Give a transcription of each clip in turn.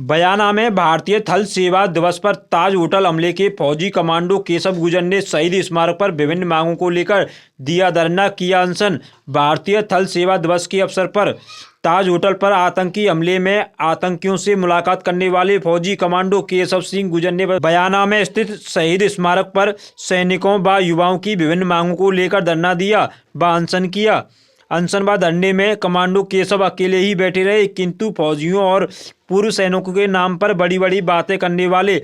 बयाना में भारतीय थल सेवा दिवस पर ताज होटल हमले के फौजी कमांडो केशव गुर्जर ने शहीद स्मारक पर विभिन्न मांगों को लेकर दिया धरना, किया अनशन। भारतीय थल सेवा दिवस के अवसर पर ताज होटल पर आतंकी हमले में आतंकियों से मुलाकात करने वाले फौजी कमांडो केशव सिंह गुर्जर ने बयाना में स्थित शहीद स्मारक पर सैनिकों व युवाओं की विभिन्न मांगों को लेकर धरना दिया व अनशन किया। अनशन व धरने में कमांडो केशव अकेले ही बैठे रहे, किंतु फौजियों और पूर्व सैनिकों के नाम पर बड़ी बड़ी बातें करने वाले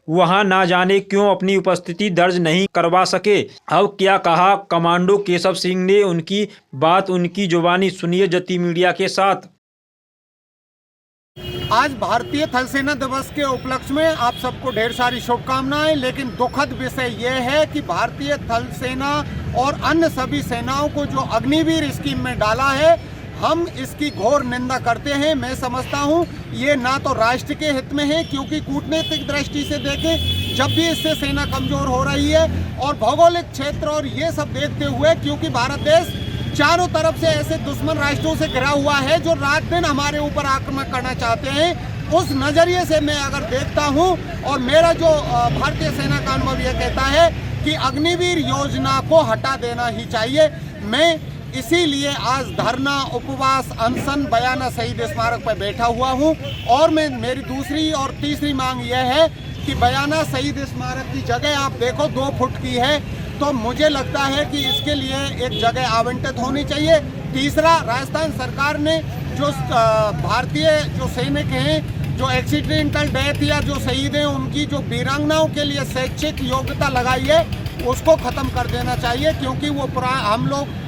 वहां ना जाने क्यों अपनी उपस्थिति दर्ज नहीं करवा सके। अब क्या कहा कमांडो केशव सिंह ने, उनकी बात उनकी जुबानी सुनिए जती मीडिया के साथ। आज भारतीय थल सेना दिवस के उपलक्ष्य में आप सबको ढेर सारी शुभकामनाएं। लेकिन दुखद विषय यह है कि भारतीय थल सेना और अन्य सभी सेनाओं को जो अग्निवीर स्कीम में डाला है, हम इसकी घोर निंदा करते हैं। मैं समझता हूं ये ना तो राष्ट्र के हित में है, क्योंकि कूटनीतिक दृष्टि से देखें जब भी इससे सेना कमजोर हो रही है, और भौगोलिक क्षेत्र और ये सब देखते हुए, क्योंकि भारत देश चारों तरफ से ऐसे दुश्मन राष्ट्रों से घिरा हुआ है जो रात दिन हमारे ऊपर आक्रमण करना चाहते हैं। उस नज़रिए से मैं अगर देखता हूं, और मेरा जो भारतीय सेना का अनुभव यह कहता है कि अग्निवीर योजना को हटा देना ही चाहिए। मैं इसीलिए आज धरना, उपवास, अनशन बयाना शहीद स्मारक पर बैठा हुआ हूं। और मेरी दूसरी और तीसरी मांग यह है कि बयाना शहीद स्मारक की जगह आप देखो 2 फुट की है, तो मुझे लगता है कि इसके लिए एक जगह आवंटित होनी चाहिए। तीसरा, राजस्थान सरकार ने जो भारतीय जो सैनिक हैं जो एक्सीडेंटल डेथ या जो शहीद हैं उनकी जो वीरांगनाओं के लिए शैक्षिक योग्यता लगाई है उसको ख़त्म कर देना चाहिए, क्योंकि वो हम लोग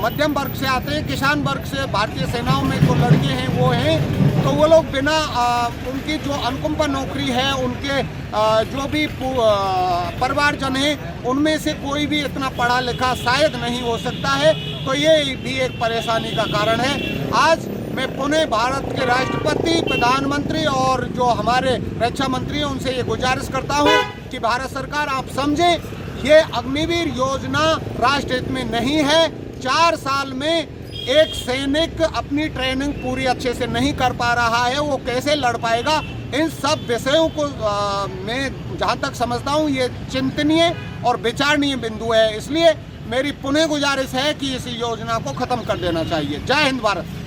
मध्यम वर्ग से आते हैं, किसान वर्ग से। भारतीय सेनाओं में जो लड़के हैं वो हैं, तो वो लोग बिना उनकी जो अनुकंपा नौकरी है, उनके जो भी परिवारजन हैं, उनमें से कोई भी इतना पढ़ा लिखा शायद नहीं हो सकता है, तो ये भी एक परेशानी का कारण है। आज मैं पुनः भारत के राष्ट्रपति, प्रधानमंत्री और जो हमारे रक्षा मंत्री हैं उनसे ये गुजारिश करता हूँ कि भारत सरकार आप समझें, ये अग्निवीर योजना राष्ट्र हित में नहीं है। 4 साल में एक सैनिक अपनी ट्रेनिंग पूरी अच्छे से नहीं कर पा रहा है, वो कैसे लड़ पाएगा? इन सब विषयों को मैं जहाँ तक समझता हूँ ये चिंतनीय और विचारणीय बिंदु है। इसलिए मेरी पुनः गुजारिश है कि इस योजना को ख़त्म कर देना चाहिए। जय हिंद भारत।